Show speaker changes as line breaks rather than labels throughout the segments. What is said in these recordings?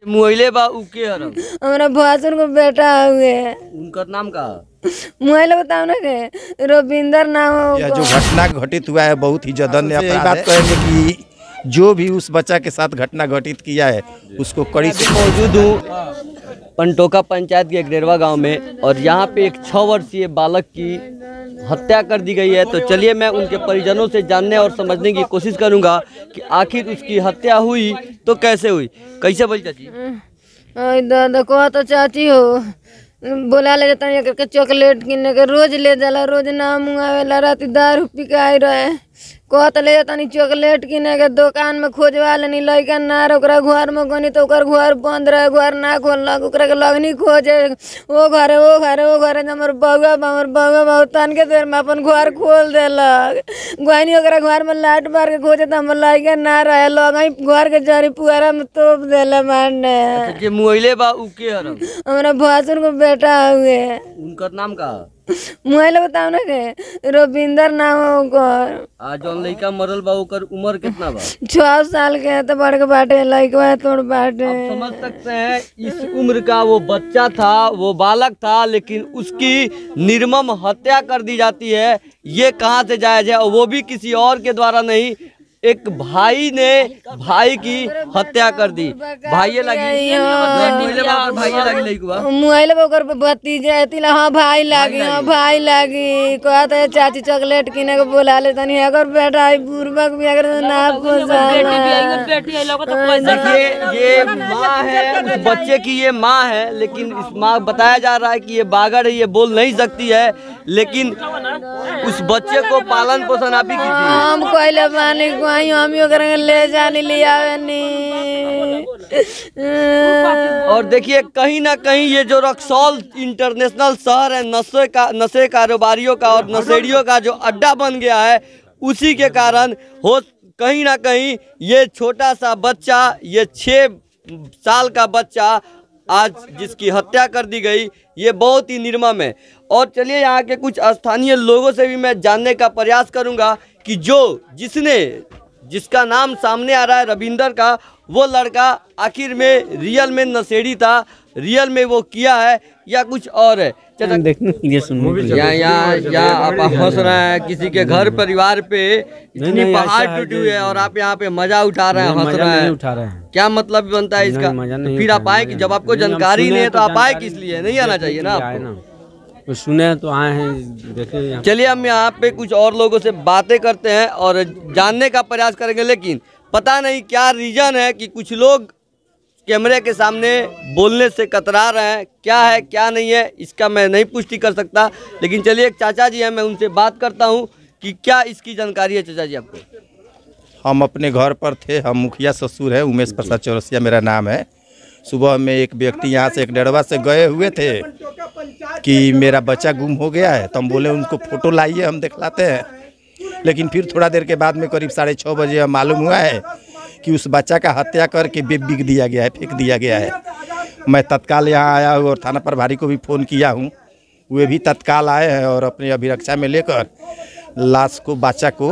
मुहैले बा उके हरम
हमारा भासुर को बेटा हुए
उनका नाम का
मुहैले बताओ ना के रविंदर नाम है
यह जो घटना घटित हुआ है बहुत ही जघन्य अपराध है। बात कहेंगे कि जो भी उस बच्चा के साथ घटना घटित किया है उसको कड़ी से
मौजूद हूँ पंटोका पंचायत के गिरवा गांव में और यहाँ पे एक 6 वर्षीय बालक की हत्या कर दी गई है। तो चलिए मैं उनके परिजनों से जानने और समझने की कोशिश करूंगा कि आखिर उसकी हत्या हुई तो कैसे हुई। कैसे बोली चाची?
दादा को तो चाची हो बोला ले जाता है करके चॉकलेट किनने के रोज ले जाला रोज ना मुँगावेला रात दारू पी के आई रहे कहत ले जाता चॉकलेट किने के दुकान में खोजवा लेनी लड़का ना ओकरा घर में गनी तो ओकर घर बंद रहे घर ना खोलक ओकरा के लगनी खोजे वो घरे हमर बउआ बहुत तन के देर में अपन घर खोल देलक गनी ओकरा घर में लाइट मार के खोजे तो हमर लड़का ना रहे लगई घर के जरी पुआरा में तोप देले मारने
जे मुहैले बा उके हरम
हमारा भासुर को बेटा हुए
उनका नाम का
मुहैले बताओ ना के रविंदर नाम है ओकर
आज जौन लड़का मरल बा ओकर उम्र कितना बा?
6 साल के है तो बड़ के बाटे लड़का है तोड़ बाटे
आप समझ सकते हैं इस उम्र का वो बच्चा था वो बालक था लेकिन उसकी निर्मम हत्या कर दी जाती है। ये कहाँ से जायज है और वो भी किसी और के द्वारा नहीं एक भाई ने भाई की हत्या कर दी। भाई लगी
मुहैले ओकर भतीजे तिला हाँ भाई लागी कहते है चाची चॉकलेट किने के बोला ले तनी अगर बेटा आई बुरबक भी अगर ना
ये माँ है उस बच्चे की ये माँ है लेकिन इस माँ बताया जा रहा है कि ये बागर है ये बोल नहीं सकती है लेकिन उस बच्चे को पालन पोषण आप ही की थी।
हम कहले बानी हम ले जाने लिया
और देखिए कहीं ना कहीं ये जो रक्सौल इंटरनेशनल शहर है नशे कारोबारियों का और नशेड़ियों का जो अड्डा बन गया है उसी के कारण हो कहीं ना कहीं ये छोटा सा बच्चा ये 6 साल का बच्चा आज जिसकी हत्या कर दी गई ये बहुत ही निर्मम है। और चलिए यहाँ के कुछ स्थानीय लोगों से भी मैं जानने का प्रयास करूँगा कि जिसका नाम सामने आ रहा है रविंदर का वो लड़का आखिर में रियल में नशेड़ी था रियल में वो किया है या कुछ और है। यहाँ आप हंस रहे हैं किसी के घर परिवार पे इतनी पहाड़ टूटी हुई है और आप यहाँ पे मजा उठा रहे हैं हंस रहे हैं क्या मतलब बनता है इसका? तो फिर आप आए कि जब आपको जानकारी नहीं है तो आप आए किस लिए? नहीं आना चाहिए ना आपको।
सुने तो आए हैं देखे।
चलिए हम यहाँ पे कुछ और लोगों से बातें करते हैं और जानने का प्रयास करेंगे लेकिन पता नहीं क्या रीजन है कि कुछ लोग कैमरे के सामने बोलने से कतरा रहे हैं। क्या है क्या नहीं है इसका मैं नहीं पुष्टि कर सकता लेकिन चलिए एक चाचा जी हैं मैं उनसे बात करता हूँ कि क्या इसकी जानकारी है। चाचा जी आपको?
हम अपने घर पर थे हम मुखिया ससुर है उमेश प्रसाद चौरसिया मेरा नाम है। सुबह में एक व्यक्ति यहाँ से एक डेढ़वा से गए हुए थे कि मेरा बच्चा गुम हो गया है तो हम बोले उनको फ़ोटो लाइए हम दिखलाते हैं लेकिन फिर थोड़ा देर के बाद में करीब 6:30 बजे मालूम हुआ है कि उस बच्चा का हत्या करके बिक दिया गया है फेंक दिया गया है। मैं तत्काल यहाँ आया हूँ और थाना प्रभारी को भी फ़ोन किया हूँ वे भी तत्काल आए हैं और अपनी अभिरक्षा में लेकर लाश को बच्चा को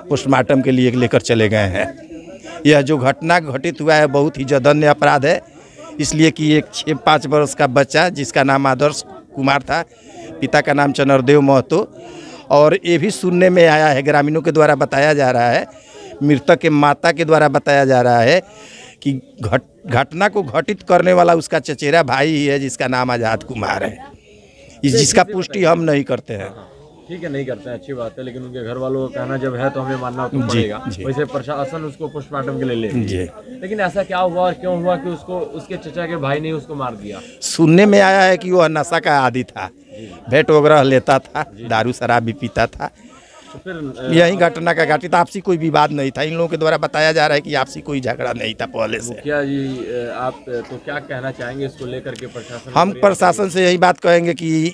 पोस्टमार्टम के लिए लेकर चले गए हैं। यह जो घटना घटित हुआ है बहुत ही जघन्य अपराध है इसलिए कि एक 5 वर्ष का बच्चा जिसका नाम आदर्श कुमार था पिता का नाम चनरदेव महतो और ये भी सुनने में आया है ग्रामीणों के द्वारा बताया जा रहा है मृतक के माता के द्वारा बताया जा रहा है कि घटना को घटित करने वाला उसका चचेरा भाई ही है जिसका नाम आज़ाद कुमार है जिसका पुष्टि हम नहीं करते हैं।
ठीक है नहीं करते हैं अच्छी बात है लेकिन उनके घर वालों का कहना जब है तो हमें मानना तो पड़ेगा। वैसे प्रशासन उसको पोस्टमार्टम के लिए ले लेकिन ऐसा क्या हुआ और क्यों हुआ कि उसको उसके चचा के भाई ने उसको मार दिया?
सुनने में आया है कि वह नशा का आदी था भेंट वगैरह लेता था दारू शराब भी पीता था
तो फिर
यही घटना का घटित आपसी कोई विवाद नहीं था। इन लोगों के द्वारा बताया जा रहा है कि आपसी कोई झगड़ा नहीं था पहले से।
मुखिया जी आप तो क्या कहना चाहेंगे इसको लेकर के प्रशासन?
हम प्रशासन से यही बात कहेंगे कि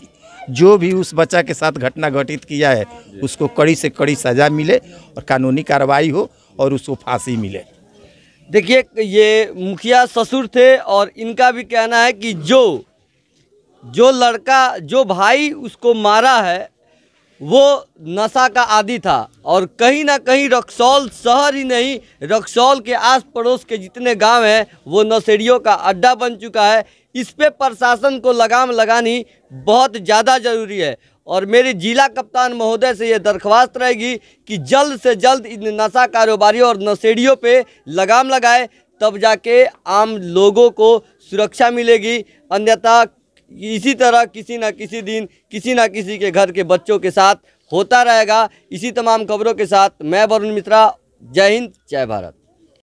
जो भी उस बच्चा के साथ घटना घटित किया है उसको कड़ी से कड़ी सज़ा मिले और कानूनी कार्रवाई हो और उसको फांसी मिले।
देखिए ये मुखिया ससुर थे और इनका भी कहना है कि जो लड़का जो भाई उसको मारा है वो नशा का आदी था। और कहीं ना कहीं रक्सौल शहर ही नहीं, रक्सौल के आस पड़ोस के जितने गांव हैं वो नशेड़ियों का अड्डा बन चुका है। इस पे प्रशासन को लगाम लगानी बहुत ज़्यादा ज़रूरी है। और मेरी जिला कप्तान महोदय से ये दरख्वास्त रहेगी कि जल्द से जल्द इन नशा कारोबारियों और नशेड़ियों पे लगाम लगाए, तब जाके आम लोगों को सुरक्षा मिलेगी। अन्यथा इसी तरह किसी न किसी दिन किसी न किसी के घर के बच्चों के साथ होता रहेगा। इसी तमाम खबरों के साथ मैं वरुण मिश्रा, जय हिंद, जय भारत।